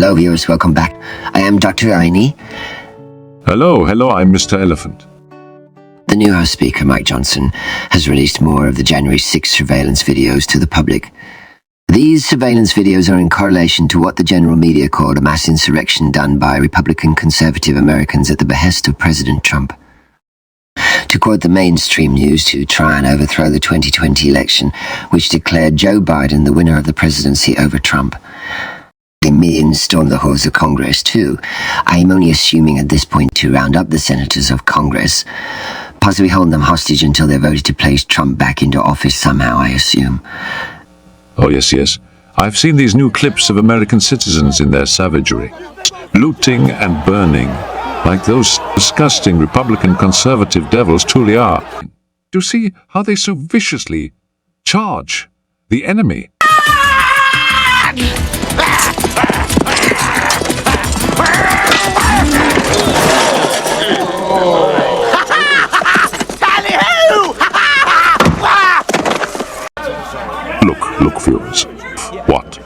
Hello viewers, welcome back. I am Dr. Aini. Hello, I'm Mr. Elephant. The new House Speaker, Mike Johnson, has released more of the January 6th surveillance videos to the public. These surveillance videos are in correlation to what the general media called a mass insurrection done by Republican conservative Americans at the behest of President Trump. To quote the mainstream news, to try and overthrow the 2020 election, which declared Joe Biden the winner of the presidency over Trump. They may storm the halls of Congress too. I am only assuming at this point to round up the senators of Congress, possibly hold them hostage until they're voted to place Trump back into office somehow, I assume. Oh, yes. I've seen these new clips of American citizens in their savagery, looting and burning, like those disgusting Republican conservative devils truly are. Do you see how they so viciously charge the enemy? Look, viewers. What?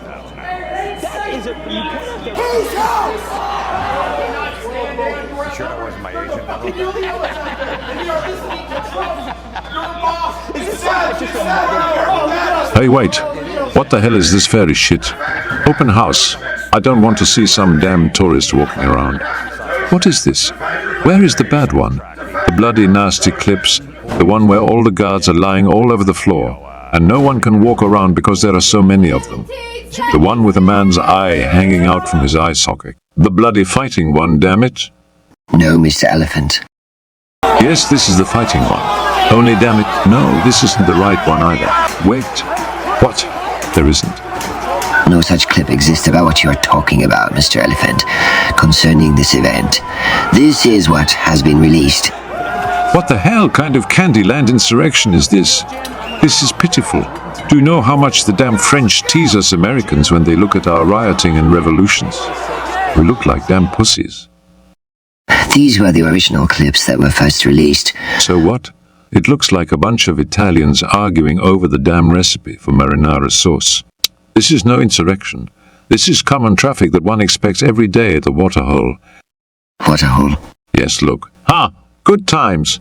Hey, wait. What the hell is this fairy shit? Open house. I don't want to see some damn tourist walking around. What is this? Where is the bad one? The bloody nasty clips, the one where all the guards are lying all over the floor, and no one can walk around because there are so many of them. The one with a man's eye hanging out from his eye socket. The bloody fighting one, damn it. No, Mr. Elephant. Yes, this is the fighting one. Only damn it, no, this isn't the right one either. Wait. What? There isn't. No such clip exists about what you are talking about, Mr. Elephant, concerning this event. This is what has been released. What the hell kind of Candyland insurrection is this? This is pitiful. Do you know how much the damn French tease us Americans when they look at our rioting and revolutions? We look like damn pussies. These were the original clips that were first released. So what? It looks like a bunch of Italians arguing over the damn recipe for marinara sauce. This is no insurrection. This is common traffic that one expects every day at the waterhole. Waterhole? Yes, look. Good times.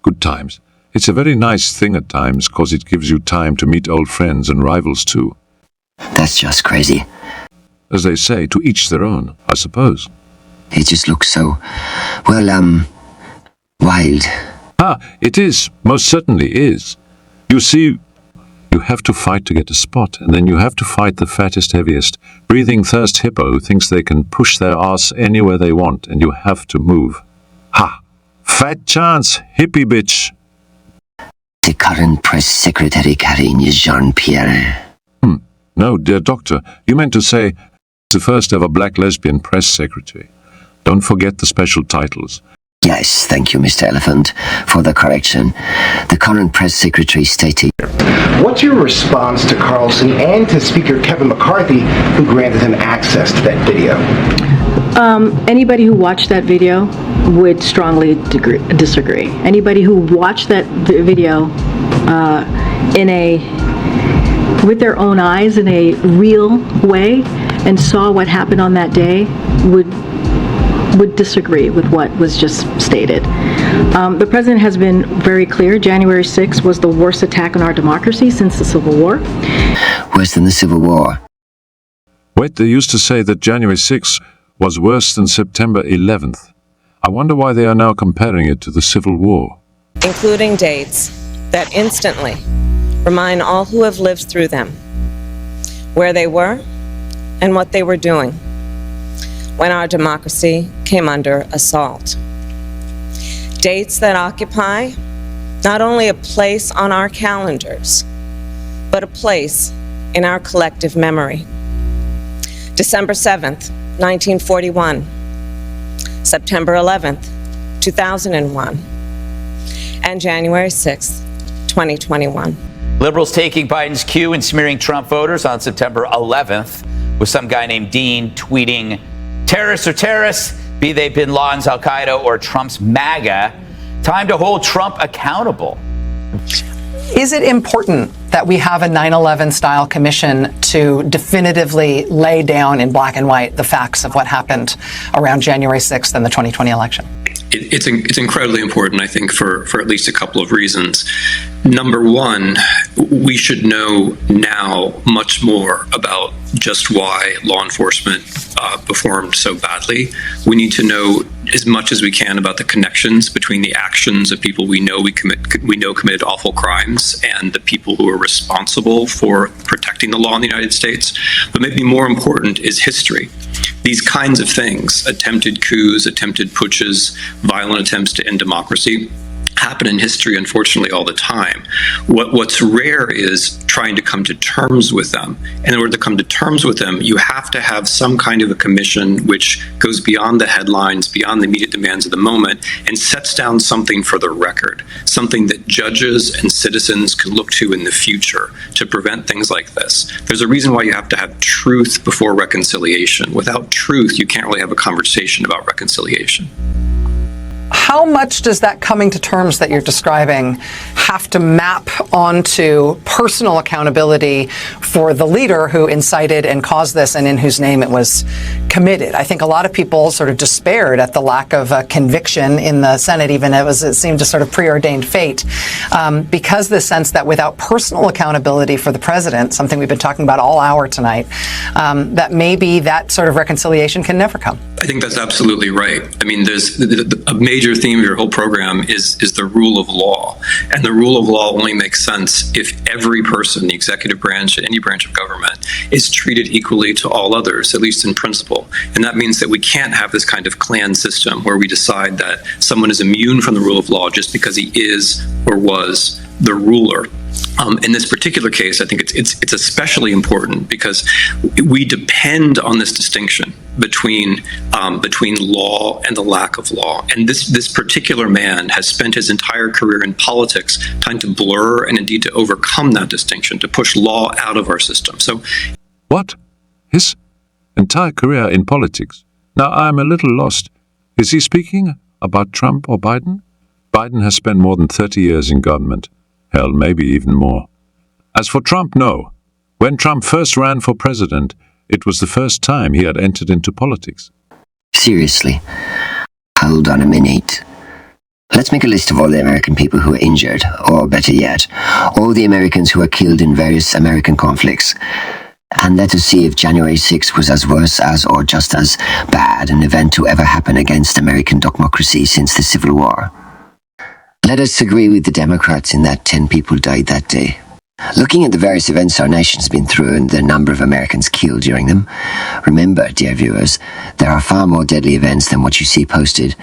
Good times. It's a very nice thing at times, cause it gives you time to meet old friends and rivals too. That's just crazy. As they say, to each their own, I suppose. It just looks so, well, wild. It is. Most certainly is. You see, you have to fight to get a spot, and then you have to fight the fattest, heaviest, breathing thirst hippo who thinks they can push their ass anywhere they want, and you have to move. Fat chance, hippie bitch. The current press secretary, Karine Jean-Pierre. No, dear doctor, you meant to say the first ever black lesbian press secretary. Don't forget the special titles. Yes, thank you, Mr. Elephant, for the correction. The current press secretary stated... What's your response to Carlson and to Speaker Kevin McCarthy, who granted him access to that video? Anybody who watched that video would strongly disagree. Anybody who watched that video with their own eyes in a real way and saw what happened on that day would disagree with what was just stated. The president has been very clear. January 6th was the worst attack on our democracy since the Civil War. Worse than the Civil War? Wait, they used to say that January 6th was worse than September 11th. I wonder why they are now comparing it to the Civil War. Including dates that instantly remind all who have lived through them where they were and what they were doing when our democracy came under assault. Dates that occupy not only a place on our calendars, but a place in our collective memory. December 7th, 1941, September 11th, 2001, and January 6th, 2021. Liberals taking Biden's cue and smearing Trump voters on September 11th, with some guy named Dean tweeting, "Terrorists are terrorists, be they bin Laden's Al-Qaeda or Trump's MAGA. Time to hold Trump accountable." Is it important that that we have a 9/11 style commission to definitively lay down in black and white the facts of what happened around January 6th and the 2020 election? It's incredibly important, I think, for at least a couple of reasons. Number one, we should know now much more about just why law enforcement performed so badly. We need to know as much as we can about the connections between the actions of people we know committed awful crimes and the people who are responsible for protecting the law in the United States. But maybe more important is history. These kinds of things, attempted coups, attempted putches, violent attempts to end democracy, happen in history, unfortunately, all the time. What's rare is trying to come to terms with them. And in order to come to terms with them, you have to have some kind of a commission which goes beyond the headlines, beyond the immediate demands of the moment, and sets down something for the record, something that judges and citizens can look to in the future to prevent things like this. There's a reason why you have to have truth before reconciliation. Without truth, you can't really have a conversation about reconciliation. How much does that coming to terms that you're describing have to map onto personal accountability for the leader who incited and caused this and in whose name it was committed? I think a lot of people sort of despaired at the lack of conviction in the Senate, even it seemed a sort of preordained fate, because the sense that without personal accountability for the president, something we've been talking about all hour tonight, that maybe that sort of reconciliation can never come. I think that's absolutely right. I mean, there's a major theme of your whole program is the rule of law. And the rule of law only makes sense if every person, the executive branch and any branch of government, is treated equally to all others, at least in principle. And that means that we can't have this kind of clan system where we decide that someone is immune from the rule of law just because he is or was the ruler. In this particular case, I think it's especially important because we depend on this distinction between law and the lack of law. And this particular man has spent his entire career in politics trying to blur and indeed to overcome that distinction, to push law out of our system. So, What? His entire career in politics? Now I'm a little lost. Is he speaking about Trump or Biden? Biden has spent more than 30 years in government. Hell, maybe even more. As for Trump, no. When Trump first ran for president, it was the first time he had entered into politics. Seriously, hold on a minute. Let's make a list of all the American people who were injured, or better yet, all the Americans who were killed in various American conflicts. And let us see if January 6th was as worse as or just as bad an event to ever happen against American democracy since the Civil War. Let us agree with the Democrats in that 10 people died that day. Looking at the various events our nation's been through and the number of Americans killed during them, remember, dear viewers, there are far more deadly events than what you see posted.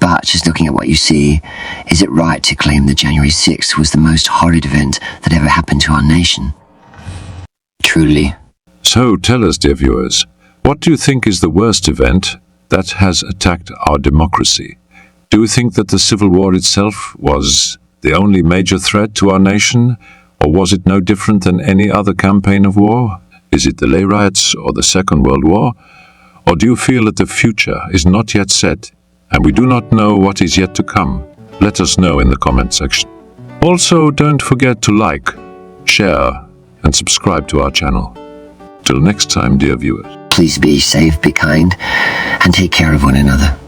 But just looking at what you see, is it right to claim that January 6th was the most horrid event that ever happened to our nation? Truly. So tell us, dear viewers, what do you think is the worst event that has attacked our democracy? Do you think that the Civil War itself was the only major threat to our nation, or was it no different than any other campaign of war? Is it the Lay Riots or the Second World War? Or do you feel that the future is not yet set, and we do not know what is yet to come? Let us know in the comment section. Also, don't forget to like, share, and subscribe to our channel. Till next time, dear viewers. Please be safe, be kind, and take care of one another.